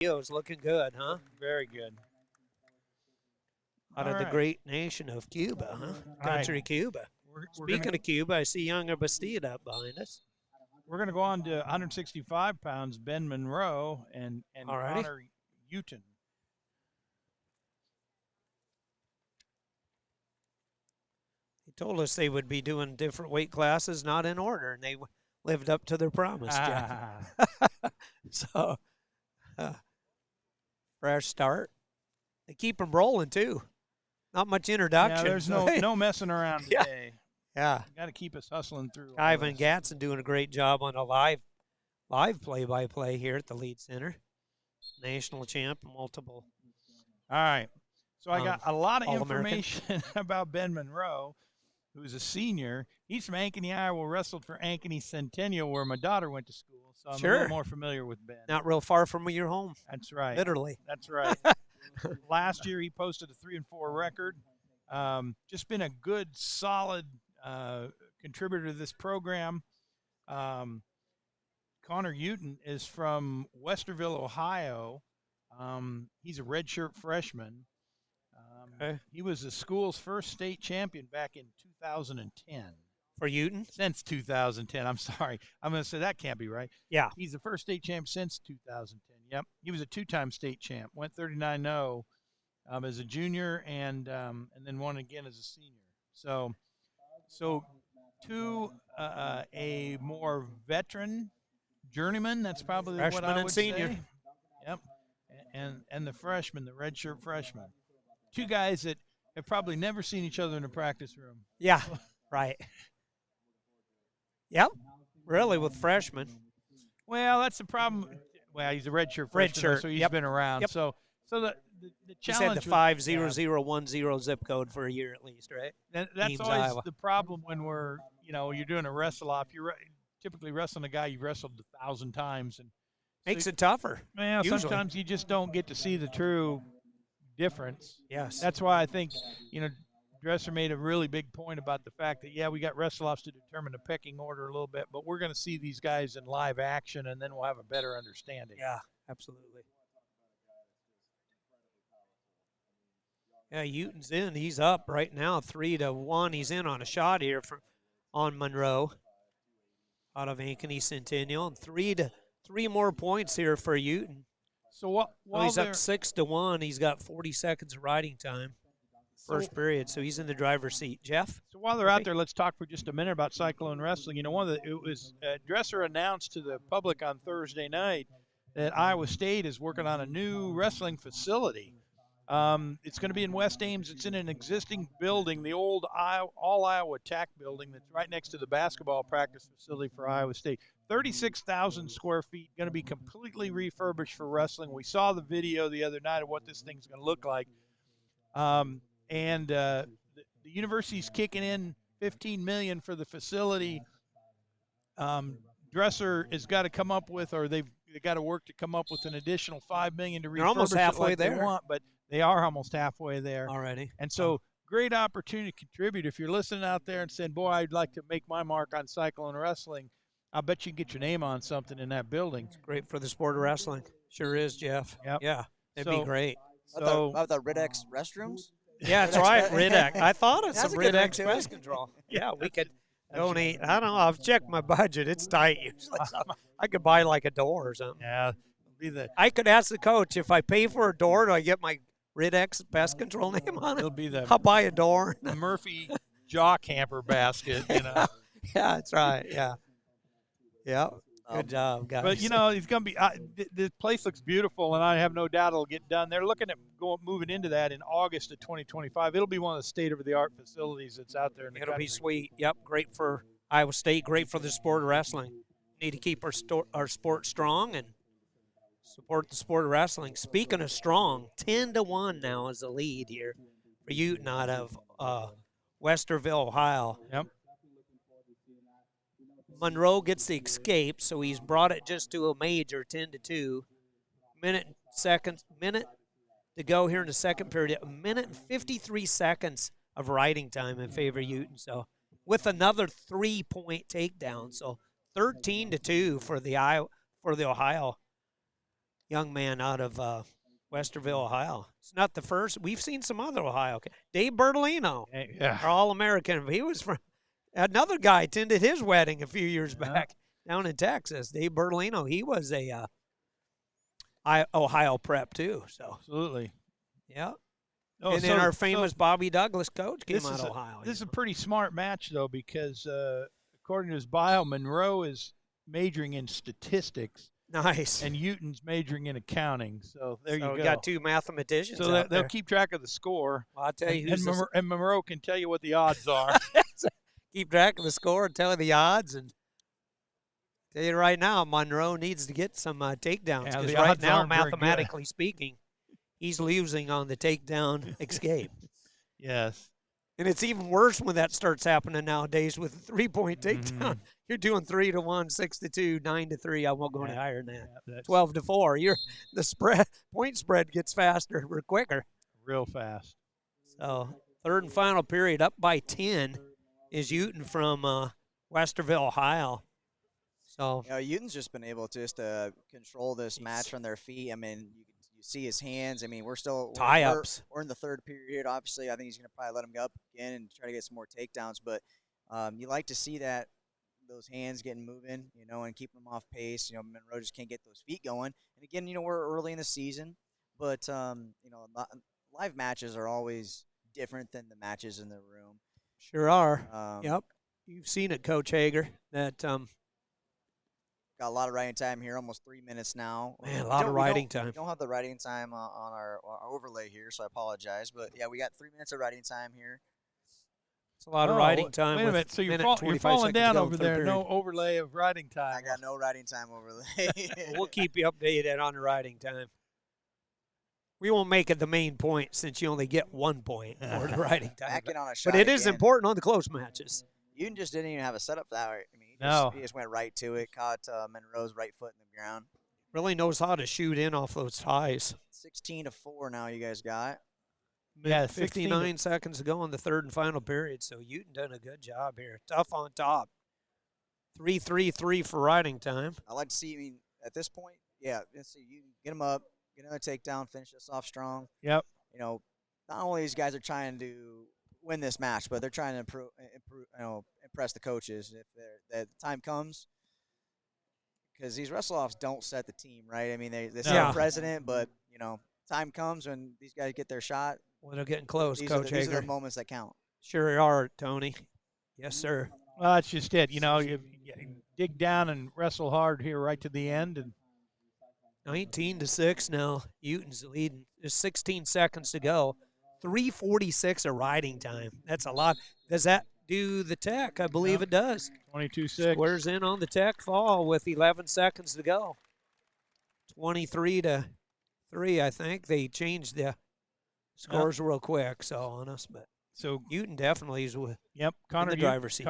Leo's looking good, huh? Very good. Out of the great nation of Cuba, huh? Country Cuba. Speaking of Cuba, I see Younger Bastida up behind us. We're going to go on to 165 pounds, Ben Monroe and Connor Euton. He told us they would be doing different weight classes, not in order, and they lived up to their promise, Jeff. So, fresh start. They keep them rolling, too. Not much introduction. Yeah, there's no messing around today. Yeah. Got to keep us hustling through. Ivan Gatson doing a great job on a live play-by-play here at the Lead Center. National champ, multiple. All right. So I got a lot of information about Ben Monroe, who's a senior. He's from Ankeny, Iowa, wrestled for Ankeny Centennial, where my daughter went to school. So I'm a little more familiar with Ben. Not real far from your home. That's right. Literally. That's right. Last year he posted a 3-4 record. Just been a good, solid contributor to this program. Connor Euton is from Westerville, Ohio. He's a redshirt freshman. He was the school's first state champion back in 2010. For Euton? Since 2010. I'm sorry. I'm going to say that can't be right. Yeah. He's the first state champ since 2010. Yep. He was a two-time state champ. Went 39-0 as a junior and then won again as a senior. So to a more veteran journeyman, that's probably freshman what I would and senior. say. Yep. And the freshman, the redshirt freshman. Two guys that have probably never seen each other in a practice room. Yeah, right. Yep, really with freshmen. Well, that's the problem. Well, he's a redshirt freshman, so he's been around. Yep. So the challenge. He said the 50010 zip code for a year at least, right? That's always Iowa. The problem when you're doing a wrestle-off. You're typically wrestling a guy you've wrestled 1,000 times, and makes it tougher. Well, sometimes you just don't get to see the true difference. Yes. That's why I think, Dresser made a really big point about the fact that, we got wrestle-offs to determine the pecking order a little bit, but we're going to see these guys in live action, and then we'll have a better understanding. Yeah, absolutely. Yeah, Euton's in. He's up right now, 3-1. He's in on a shot here on Monroe out of Ankeny Centennial, and 3 more points here for Euton. So he's up 6-1. He's got 40 seconds of riding time, first period. So he's in the driver's seat. Jeff. So while they're out there, let's talk for just a minute about Cyclone wrestling. Dresser announced to the public on Thursday night that Iowa State is working on a new wrestling facility. It's going to be in West Ames. It's in an existing building, the old All Iowa Tack building that's right next to the basketball practice facility for Iowa State. 36,000 square feet, going to be completely refurbished for wrestling. We saw the video the other night of what this thing's going to look like. The university's kicking in $15 million for the facility. Dresser has got to come up with, or they've got to work to come up with an additional $5 million to refurbish. They're almost halfway there. They want, but they are almost halfway there already. And so, great opportunity to contribute. If you're listening out there and saying, "Boy, I'd like to make my mark on Cyclone wrestling," I bet you can get your name on something in that building. It's great for the sport of wrestling. Sure is, Jeff. Yep. Yeah, it'd be great. So about the Rid-X restrooms. Yeah, that's right, Rid-X. I thought of some Rid-X pest control. Yeah, we could donate. I don't know. I've checked my budget. It's tight usually. So I could buy like a door or something. Yeah, I could ask the coach, if I pay for a door, do I get my Rid-X pest control name on it? It'll be I'll buy a door. The Murphy jaw camper basket. Yeah, that's right. Yeah. Yeah. Good job, guys. But it's going to be. The place looks beautiful, and I have no doubt it'll get done. They're looking at moving into that in August of 2025. It'll be one of the state-of-the-art facilities that's out there in the country. It'll be sweet. Yep, great for Iowa State. Great for the sport of wrestling. Need to keep our sport strong and support the sport of wrestling. Speaking of strong, 10-1 now is the lead here for Euton out of Westerville, Ohio. Yep. Monroe gets the escape, so he's brought it just to a major, 10-2. Minute to go here in the second period. A minute and 53 seconds of riding time in favor of Euton. So with another 3-point takedown, so 13-2 for the Ohio young man out of Westerville, Ohio. It's not the first. We've seen some other Ohio. Dave Bertolino, our All-American. He was from another guy attended his wedding a few years back down in Texas. Dave Bertolino, he was a Ohio prep too. So absolutely, yeah. Oh, and then our famous Bobby Douglas coach came out of Ohio. This is a pretty smart match, though, because according to his bio, Monroe is majoring in statistics. Nice. And Euton's majoring in accounting. So there you go. We got two mathematicians. So they'll keep track of the score. Well, I'll tell you and Monroe can tell you what the odds are. Keep track of the score and tell you the odds. And tell you right now, Monroe needs to get some takedowns. Because right now, mathematically speaking, he's losing on the takedown escape. Yes. And it's even worse when that starts happening nowadays with a 3-point takedown. You're doing 3-1, 6-2, 9-3. I won't go any higher than that. 12-4. The point spread gets faster or quicker. Real fast. So third and final period, up by 10 is Euton from Westerville, Ohio. So Euton's just been able to control this match from their feet. I mean, you see his hands. I mean, we're still tie-ups. We're in the third period. Obviously, I think he's going to probably let him go up again and try to get some more takedowns. But you like to see those hands getting moving, and keeping them off pace. Monroe just can't get those feet going. And again, we're early in the season, but live matches are always different than the matches in the room. Sure are. Yep, you've seen it, Coach Hager. That. Got a lot of writing time here, almost 3 minutes now. Man, a lot of writing time. We don't have the writing time on our overlay here, so I apologize. But, yeah, we got 3 minutes of writing time here. It's a lot of writing time. Wait a minute. So you're falling down over there. Period. No overlay of writing time. I got no writing time overlay. We'll keep you updated on the writing time. We won't make it the main point since you only get 1 point for the writing time. Back in on a shot but it is important on the close matches. Euton just didn't even have a setup that way. I mean, he just went right to it, caught Monroe's right foot in the ground. Really knows how to shoot in off those ties. 16-4 now you guys got. Yeah, 59 seconds to go in the third and final period. So Euton done a good job here. Tough on top. 3-3-3 for riding time. I like to see, at this point, let's see, you get them up, get another takedown, finish this off strong. Yep. Not only these guys are trying to win this match, but they're trying to impress the coaches if the time comes. Because these Wrestle-Offs don't set the team, right? I mean, they set the president, but time comes when these guys get their shot. Well, they're getting close, Coach Hager. These are the moments that count. Sure are, Tony. Yes, sir. Well, that's just it. You dig down and wrestle hard here right to the end. And 19-6 now. Euton's leading. There's 16 seconds to go. 3:46 of riding time. That's a lot. Does that do the tech? I believe it does. 22-6. Squares in on the tech fall with 11 seconds to go. 23-3, I think. They changed the scores real quick, so on us. But so Euton definitely is with in the driver's seat.